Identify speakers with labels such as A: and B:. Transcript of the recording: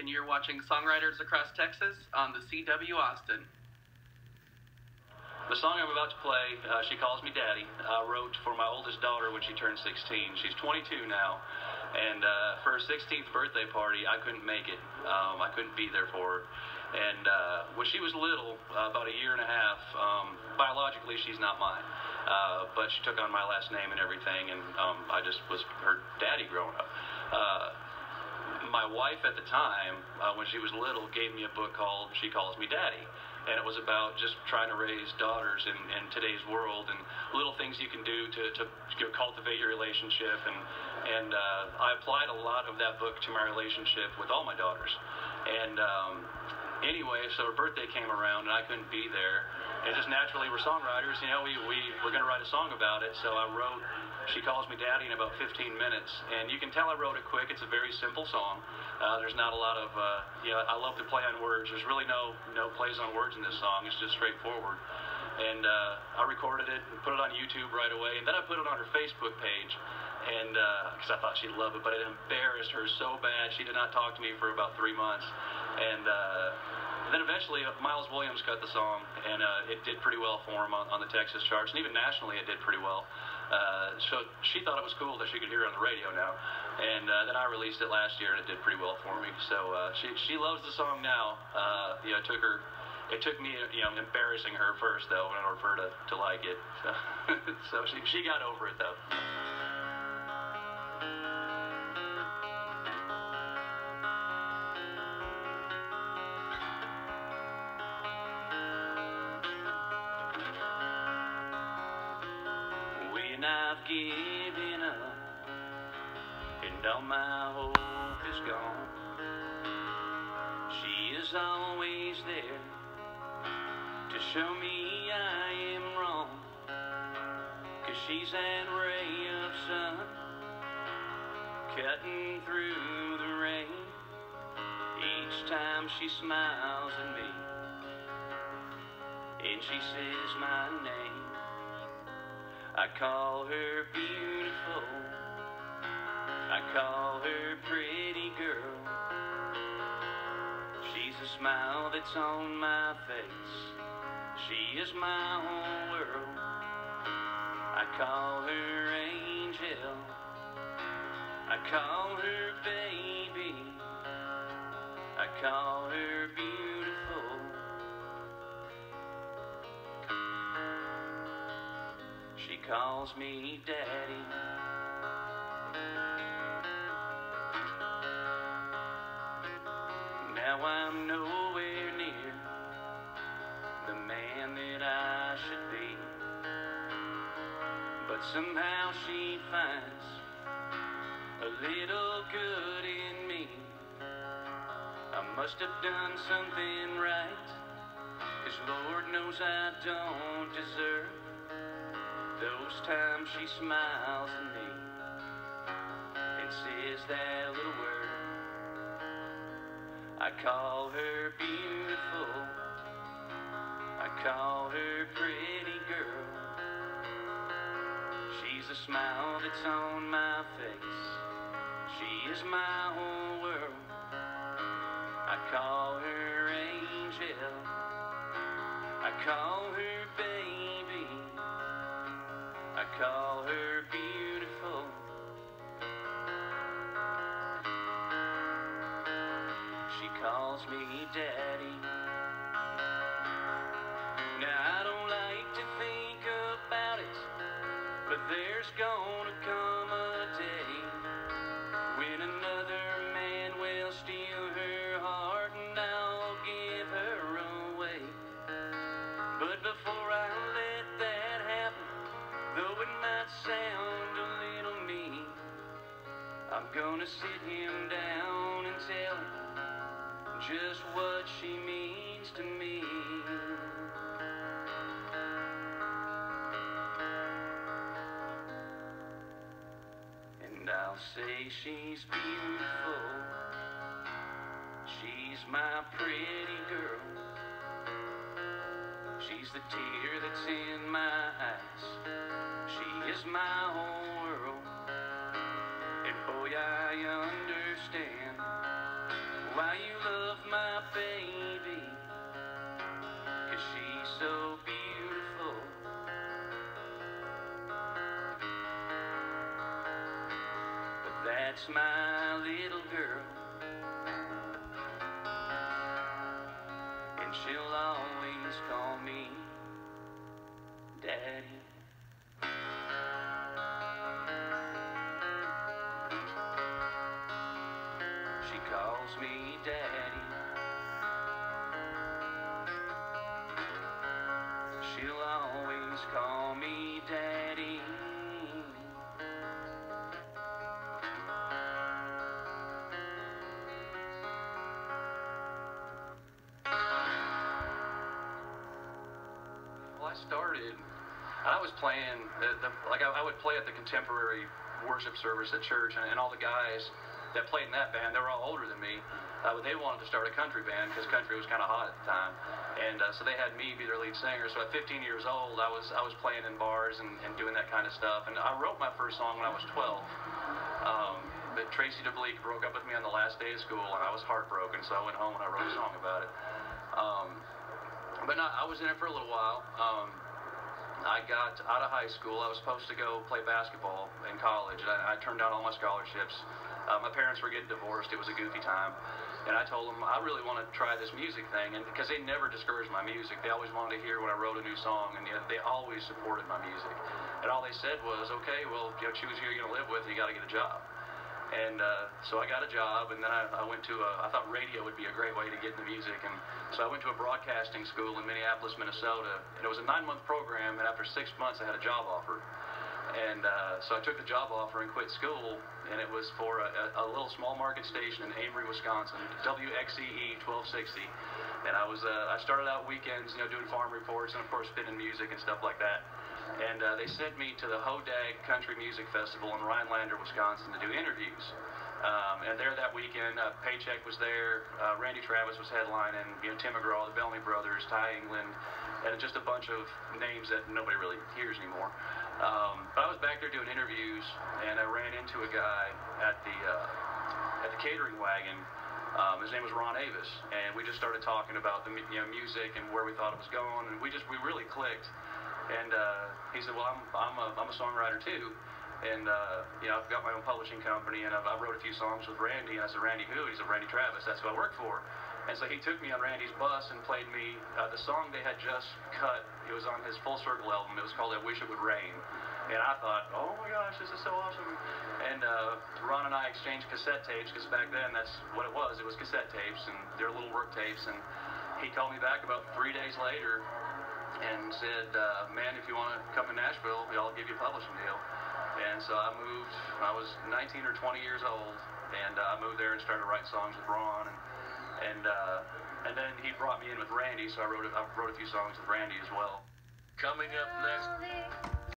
A: And you're watching Songwriters Across Texas on the CW Austin.
B: The song I'm about to play, She Calls Me Daddy, I wrote for my oldest daughter when she turned 16. She's 22 now, and for her 16th birthday party, I couldn't make it. I couldn't be there for her. And when she was little, about a year and a half, biologically she's not mine, but she took on my last name and everything, and I just was her daddy growing up. My wife at the time, when she was little, gave me a book called She Calls Me Daddy. And it was about just trying to raise daughters in today's world and little things you can do to cultivate your relationship. And I applied a lot of that book to my relationship with all my daughters. And anyway, so her birthday came around and I couldn't be there. And just naturally, we're songwriters, you know, we're going to write a song about it. So I wrote She Calls Me Daddy in about 15 minutes. And you can tell I wrote it quick. It's a very simple song. There's not a lot of, I love to play on words. There's really no plays on words in this song. It's just straightforward. And I recorded it and put it on YouTube right away. And then I put it on her Facebook page. And because I thought she'd love it, but it embarrassed her so bad. She did not talk to me for about 3 months. And then eventually Miles Williams cut the song, and it did pretty well for him on the Texas charts, and even nationally it did pretty well. So she thought it was cool that she could hear it on the radio now. And then I released it last year, and it did pretty well for me. So she loves the song now. It took me embarrassing her first, though, in order for her to like it. So she got over it, though. When I've given up and all my hope is gone, she is always there to show me I am wrong. 'Cause she's that ray of sun cutting through the rain each time she smiles at me and she says my name. I call her beautiful, I call her pretty girl. She's a smile that's on my face, she is my whole world. I call her angel, I call her baby, I call her beautiful. She calls me daddy. Now I'm nowhere near the man that I should be, but somehow she finds a little good in me. I must have done something right, 'cause Lord knows I don't deserve those times she smiles at me and says that little word. I call her beautiful, I call her pretty girl. She's a smile that's on my face, she is my whole world. I call her angel, I call her baby, I call her beautiful. She calls me daddy. Now I don't like to think about it, but there's gonna come a day when another man will steal her heart and I'll give her away. But before I let that happen, though it might sound a little mean, I'm gonna sit him down and tell him just what she means to me. And I'll say she's beautiful, she's my pretty girl. She's the tear that's in my eyes, she is my whole world. And boy, I understand why you Jack's my little girl, and she'll always call me Daddy. She calls me Daddy. She'll always call me Daddy. Well, I was playing, I would play at the contemporary worship service at church, and all the guys that played in that band, they were all older than me. They wanted to start a country band because country was kind of hot at the time, and so they had me be their lead singer. So at 15 years old, I was playing in bars and doing that kind of stuff. And I wrote my first song when I was 12. But Tracy DeBleek broke up with me on the last day of school, and I was heartbroken. So I went home and I wrote a song about it. But no, I was in it for a little while. I got out of high school. I was supposed to go play basketball in college. I turned down all my scholarships. My parents were getting divorced. It was a goofy time. And I told them, I really want to try this music thing. And because they never discouraged my music. They always wanted to hear when I wrote a new song. And they always supported my music. And all they said was, okay, well, choose who you're going to live with. You got to get a job. And so I got a job, and then I went to I thought radio would be a great way to get into music, and so I went to a broadcasting school in Minneapolis, Minnesota, and it was a 9-month program, and after 6 months I had a job offer. And so I took the job offer and quit school, and it was for a little small market station in Amory, Wisconsin, WXCE 1260. And I started out weekends, doing farm reports and of course spinning music and stuff like that. And they sent me to the Hodag Country Music Festival in Rhinelander, Wisconsin to do interviews. And there that weekend, Paycheck was there, Randy Travis was headlining, Tim McGraw, the Bellamy Brothers, Ty England, and just a bunch of names that nobody really hears anymore. But I was back there doing interviews, and I ran into a guy at the catering wagon. His name was Ron Avis, and we just started talking about the music and where we thought it was going, and we really clicked. And he said, well, I'm a songwriter too, and I've got my own publishing company, and I wrote a few songs with Randy. And I said, Randy who? He said, Randy Travis. That's who I work for. And so he took me on Randy's bus and played me the song they had just cut. It was on his Full Circle album. It was called I Wish It Would Rain. And I thought, oh my gosh, this is so awesome. And Ron and I exchanged cassette tapes, because back then that's what it was. It was cassette tapes, and they're little work tapes. And he called me back about 3 days later and said, man, if you want to come to Nashville, I'll give you a publishing deal. And so I moved. I was 19 or 20 years old, and I moved there and started writing songs with Ron. And then he brought me in with Randy, so I wrote a few songs with Randy as well.
C: Coming up next.